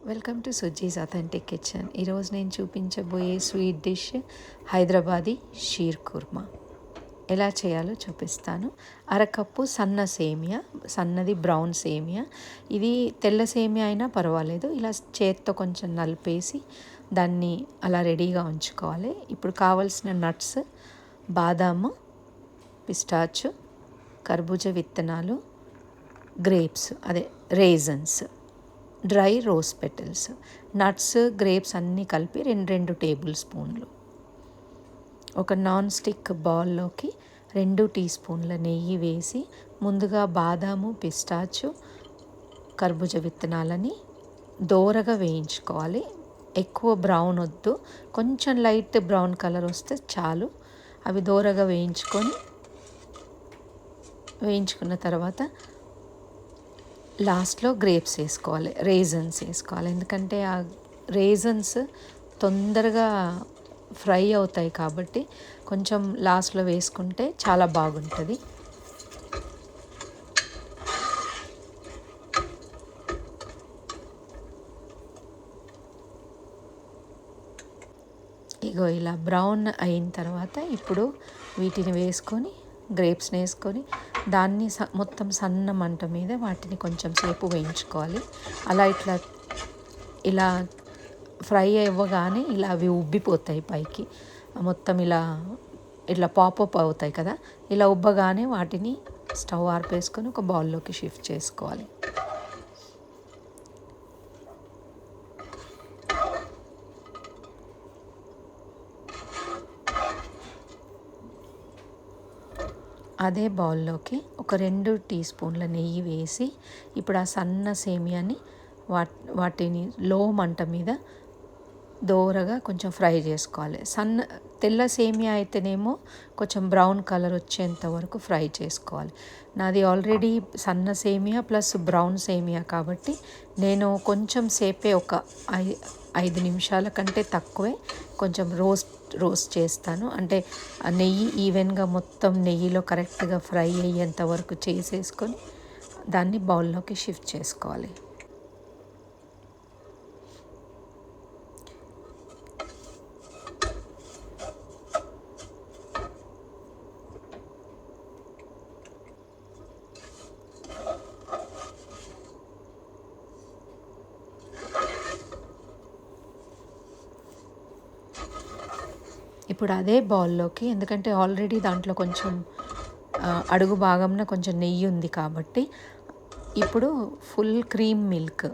Welcome to Suji's authentic kitchen. ఈరోజు నేను చూపించబోయే స్వీట్ డిష్ హైదరాబాదీ షీర్ కుర్మా. ఎలా చేయాలో చూపిస్తాను. అరకప్పు సన్న సేమియా, సన్నది బ్రౌన్ సేమియా. ఇది తెల్ల సేమియా అయినా పర్వాలేదు. ఇలా చేత్తో కొంచెం నలిపేసి దాన్ని అలా రెడీగా ఉంచుకోవాలి. ఇప్పుడు కావలసిన నట్స్ బాదాము, పిస్టాచు, కర్బూజా విత్తనాలు, గ్రేప్స్ అదే raisins, dry rose petals, nuts, grapes అన్నీ కలిపి 2 టేబుల్ స్పూన్లు. ఒక నాన్ స్టిక్ బౌల్లోకి 2 టీ స్పూన్ల నెయ్యి వేసి ముందుగా బాదాము, పిస్టాచు, కర్బూజా విత్తనాలని దోరగా వేయించుకోవాలి. ఎక్కువ బ్రౌన్ వద్దు, కొంచెం లైట్ బ్రౌన్ కలర్ వస్తే చాలు. అవి దోరగా వేయించుకున్న తర్వాత లాస్ట్లో గ్రేప్స్ వేసుకోవాలి, రేజన్స్ వేసుకోవాలి. ఎందుకంటే ఆ రేజన్స్ తొందరగా ఫ్రై అవుతాయి కాబట్టి కొంచెం లాస్ట్లో వేసుకుంటే చాలా బాగుంటుంది. ఇగో ఇలా బ్రౌన్ అయిన తర్వాత ఇప్పుడు వీటిని వేసుకొని, గ్రేప్స్ని వేసుకొని దాన్ని మొత్తం సన్న మంట మీద వాటిని కొంచెం సేపు వేయించుకోవాలి. అలా ఇలా ఫ్రై అవ్వగానే ఇలా అవి ఉబ్బిపోతాయి పైకి, మొత్తం ఇట్లా పాపప్ అవుతాయి కదా. ఇలా ఉబ్బగానే వాటిని స్టవ్ ఆర్పేసుకొని ఒక బౌల్లోకి షిఫ్ట్ చేసుకోవాలి. అదే బౌల్లోకి ఒక 2 టీ స్పూన్ల నెయ్యి వేసి ఇప్పుడు ఆ సన్న సేమియాని వాటిని లో మంట మీద దోరగా కొంచెం ఫ్రై చేసుకోవాలి. తెల్ల సేమియా అయితేనేమో కొంచెం బ్రౌన్ కలర్ వచ్చేంత వరకు ఫ్రై చేసుకోవాలి. నాది ఆల్రెడీ సన్న సేమియా ప్లస్ బ్రౌన్ సేమియా కాబట్టి నేను కొంచెం సేపే, ఒక 5 నిమిషాల కంటే తక్కువే కొంచెం రోస్ట్ చేస్తాను. అంటే ఆ నెయ్యి ఈవెన్గా మొత్తం నెయ్యిలో కరెక్ట్గా ఫ్రై అయ్యేంత వరకు చేసేసుకొని దాన్ని బౌల్లోకి షిఫ్ట్ చేసుకోవాలి. ఇప్పుడు అదే బౌల్లోకి, ఎందుకంటే ఆల్రెడీ దాంట్లో కొంచెం అడుగు భాగంలో కొంచెం నెయ్యి ఉంది కాబట్టి ఇప్పుడు ఫుల్ క్రీమ్ మిల్క్,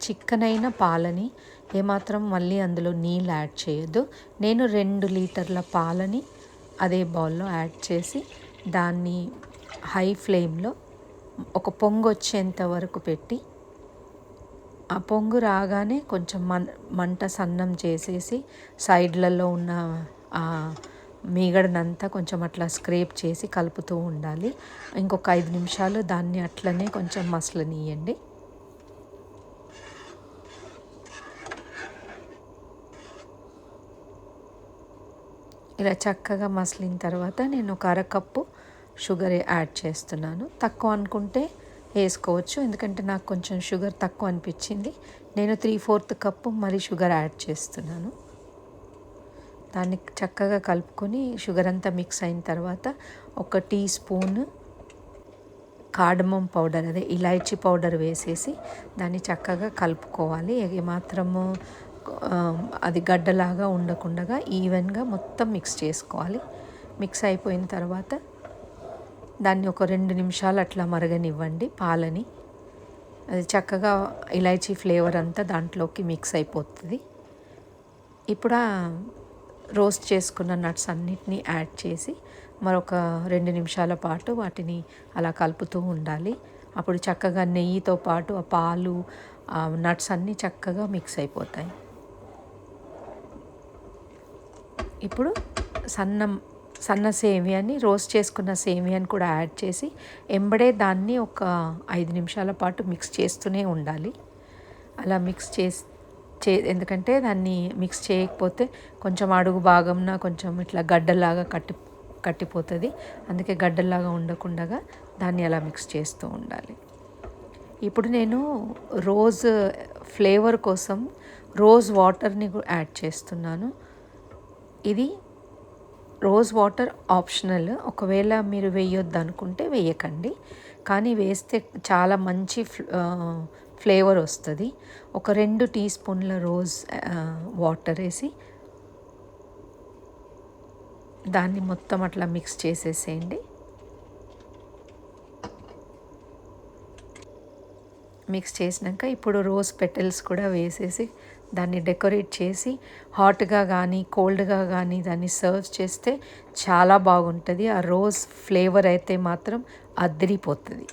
చిక్కనైన పాలని, ఏమాత్రం మళ్ళీ అందులో నీళ్ళు యాడ్ చేయొద్దు. నేను 2 లీటర్ల పాలని అదే బౌల్లో యాడ్ చేసి దాన్ని హై ఫ్లేమ్లో ఒక పొంగు వచ్చేంత వరకు పెట్టి, ఆ పొంగు రాగానే కొంచెం మంట సన్నం చేసేసి సైడ్లలో ఉన్న ఆ మీగడనంతా కొంచెం అట్లా స్క్రేప్ చేసి కలుపుతూ ఉండాలి. ఇంకొక 5 నిమిషాలు దాన్ని అట్లనే కొంచెం మసలనియండి. ఇలా చక్కగా మసిలిన తర్వాత నేను ఒక అరకప్పు షుగర్ యాడ్ చేస్తున్నాను. తక్కువ అనుకుంటే వేసుకోవచ్చు, ఎందుకంటే నాకు కొంచెం షుగర్ తక్కువ అనిపించింది. నేను 3/4 కప్పు మరి షుగర్ యాడ్ చేస్తున్నాను. దాన్ని చక్కగా కలుపుకొని షుగర్ అంతా మిక్స్ అయిన తర్వాత ఒక టీ స్పూన్ కార్డమమ్ పౌడర్, అదే ఇలాచీ పౌడర్ వేసేసి దాన్ని చక్కగా కలుపుకోవాలి. ఏమాత్రము అది గడ్డలాగా ఉండకుండా ఈవెన్గా మొత్తం మిక్స్ చేసుకోవాలి. మిక్స్ అయిపోయిన తర్వాత దాన్ని ఒక 2 నిమిషాలు అట్లా మరగనివ్వండి పాలని. అది చక్కగా ఇలాచీ ఫ్లేవర్ అంతా దాంట్లోకి మిక్స్ అయిపోతుంది. ఇప్పుడు రోస్ట్ చేసుకున్న నట్స్ అన్నిటినీ యాడ్ చేసి మరొక 2 నిమిషాల పాటు వాటిని అలా కలుపుతూ ఉండాలి. అప్పుడు చక్కగా నెయ్యితో పాటు ఆ పాలు, ఆ నట్స్ అన్నీ చక్కగా మిక్స్ అయిపోతాయి. ఇప్పుడు సన్న సేమియాని, రోస్ట్ చేసుకున్న సేమియాని కూడా యాడ్ చేసి ఎంబడే దాన్ని ఒక 5 నిమిషాల పాటు మిక్స్ చేస్తూనే ఉండాలి. అలా మిక్స్ ఎందుకంటే దాన్ని మిక్స్ చేయకపోతే కొంచెం అడుగు భాగంన కొంచెం ఇట్లా గడ్డలాగా కట్టిపోతుంది. అందుకే గడ్డలాగా ఉండకుండా దాన్ని అలా మిక్స్ చేస్తూ ఉండాలి. ఇప్పుడు నేను రోజ్ ఫ్లేవర్ కోసం రోజ్ వాటర్ని యాడ్ చేస్తున్నాను. ఇది రోజ్ వాటర్ ఆప్షనల్, ఒకవేళ మీరు వేయొద్దు అనుకుంటే వేయకండి, కానీ వేస్తే చాలా మంచి ఫ్లేవర్ వస్తుంది. ఒక 2 టీ స్పూన్ల రోజ్ వాటర్ వేసి దాన్ని మొత్తం అట్లా మిక్స్ చేసేసేయండి. మిక్స్ చేసినాక ఇప్పుడు రోజ్ పెటల్స్ కూడా వేసేసి దాన్ని డెకరేట్ చేసి హాట్గా కానీ కోల్డ్గా కానీ దాన్ని సర్వ్ చేస్తే చాలా బాగుంటుంది. ఆ రోజ్ ఫ్లేవర్ అయితే మాత్రం అదిరిపోతుంది.